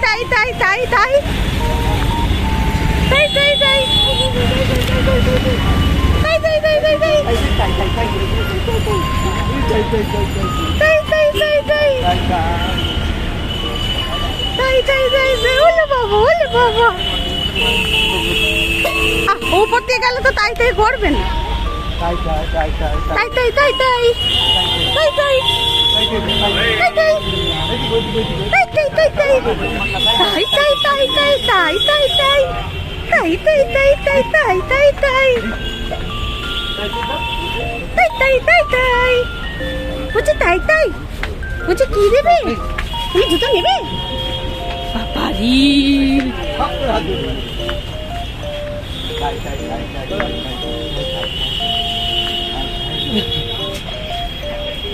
তাই তাই তাই তাই তাই তাই তাই তাই তাই তাই তাই তাই ওলে বাবা উপর দিয়ে গেলে তো তাই তাই করবেন তাই তাই তাই তাই তাই তাই তাই তাই তাই তাই তাই তাই তাই তাই তাই বলছে তাই তাই বলছে কি দেবে তুমি জুতো নেবে বাবারি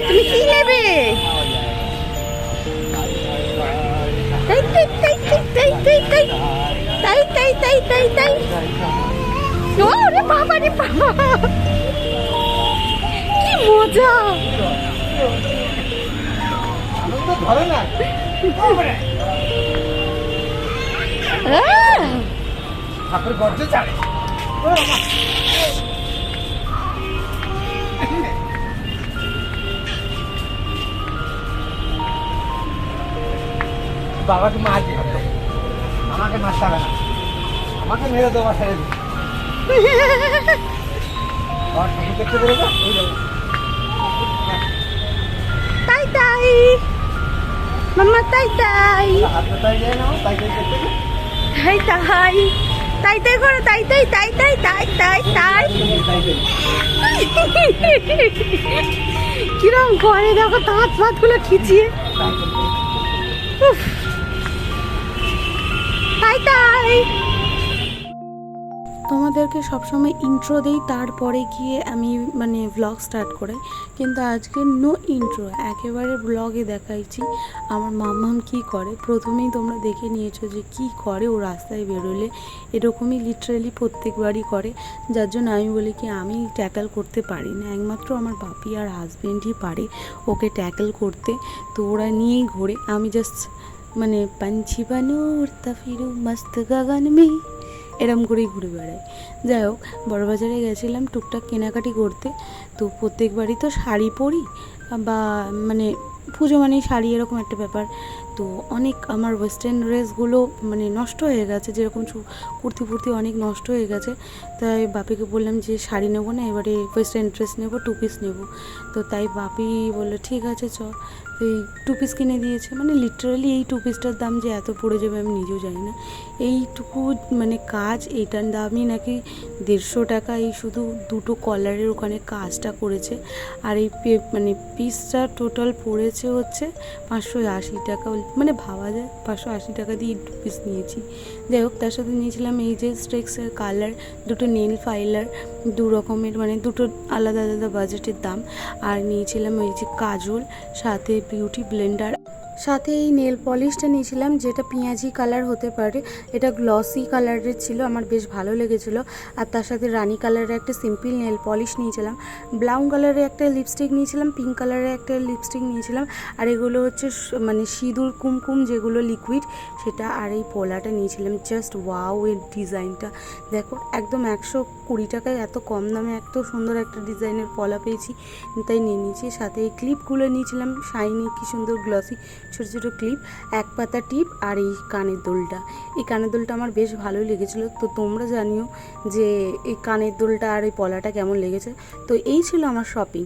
তুমি কি নেবে তাই তাই তাই তাই তাই তাই তাই তাই তাই তাই তাই ওরে বাবা রে বাবা কি মজা ধরে না আপনার গর্জে চাড়ে বাবাকে মারতে হবে আমাকে মারতে হবে না আমাকে মেরে দেওয়া ছেড়ে দিই দেখতে পেরেছো তাই তাই মাম্মা তাই তাই হাতটা তাই যায় না তাই তাই দেখতে তাই তাই তাই তাই করো তাই তাই তাই তাই তাই তাই তাই কিরম করে দেখো দাঁত ফাত গুলো খিচিয়ে তাই তাই তোমাদেরকে সবসময় ইন্ট্রো দিই তারপরে গিয়ে আমি মানে ব্লগ স্টার্ট করি কিন্তু আজকে নো ইন্ট্রো একেবারে ব্লগে দেখাইছি আমার মাম্মাম কি করে প্রথমেই তোমরা দেখে নিয়েছো যে কি করে ও রাস্তায় বেরোলে এরকমই লিটারালি প্রত্যেকবারই করে যার জন্য আমি বলি কি আমি ট্যাকল করতে পারি না একমাত্র আমার বাপি আর হাজব্যান্ডই পারে ওকে ট্যাকল করতে তো ওরা নিয়েই ঘোরে আমি জাস্ট মানে পাঞ্ছি বানু উড়তা ফিরু মস্ত গগন মে এরম করেই ঘুরে বেড়াই যাই হোক বড়বাজারে গেছিলাম টুকটাক কেনাকাটি করতে তো প্রত্যেকবারই তো শাড়ি পরি বা মানে পুজো মানেই শাড়ি এরকম একটা ব্যাপার তো অনেক আমার ওয়েস্টার্ন ড্রেসগুলো মানে নষ্ট হয়ে গেছে যেরকম কুর্তি ফুর্তি অনেক নষ্ট হয়ে গেছে তাই বাপিকে বললাম যে শাড়ি নেবো না এবারে ওয়েস্টার্ন ড্রেস নেবো 2 পিস নেবো তো তাই বাপি বললো ঠিক আছে চ এই 2 পিস কিনে দিয়েছে মানে লিটারালি এই 2 পিসটার দাম যে এত পড়ে যাবে আমি নিজেও জানি না এইটুকু মানে কাজ এইটার দামই নাকি 150 টাকা এই শুধু দুটো কলারের ওখানে কাজটা করেছে আর এই মানে পিসটা টোটাল পড়েছে হচ্ছে 580 টাকা মানে ভাবা যায় 580 টাকা দিয়ে 2 পিস নিয়েছি যাই হোক তার সাথে নিয়েছিলাম এই যে স্ট্রিক্সের কালার দুটো নেল ফাইলার 2 রকমের মানে দুটো আলাদা আলাদা বাজেটের দাম আর নিয়েছিলাম এই যে কাজল সাথে বিউটি ব্লেন্ডার সাথে এই নেল পলিশটা নিয়েছিলাম যেটা পেঁয়াজি কালার হতে পারে এটা গ্লসি কালারের ছিল আমার বেশ ভালো লেগেছিলো আর তার সাথে রানি কালারের একটা সিম্পল নেল পলিশ নিয়েছিলাম ব্রাউন কালারের একটা লিপস্টিক নিয়েছিলাম পিঙ্ক কালারের একটা লিপস্টিক নিয়েছিলাম আর এগুলো হচ্ছে মানে সিঁদুর কুমকুম যেগুলো লিকুইড সেটা আর এই পোলাটা নিয়েছিলাম জাস্ট ওয়াও এর ডিজাইনটা দেখো একদম 120 টাকায় এত কম দামে এত সুন্দর একটা ডিজাইনের পলা পেয়েছি তাই নিয়ে নিয়েছি সাথে এই ক্লিপগুলো নিয়েছিলাম শাইনি কি সুন্দর গ্লসি ছোটো ছোটো ক্লিপ এক পাতা টিপ আর এই কানের দুলটা আমার বেশ ভালোই লেগেছিলো তো তোমরা জানিও যে এই কানের দুলটা আর এই পলাটা কেমন লেগেছে তো এই ছিল আমার শপিং।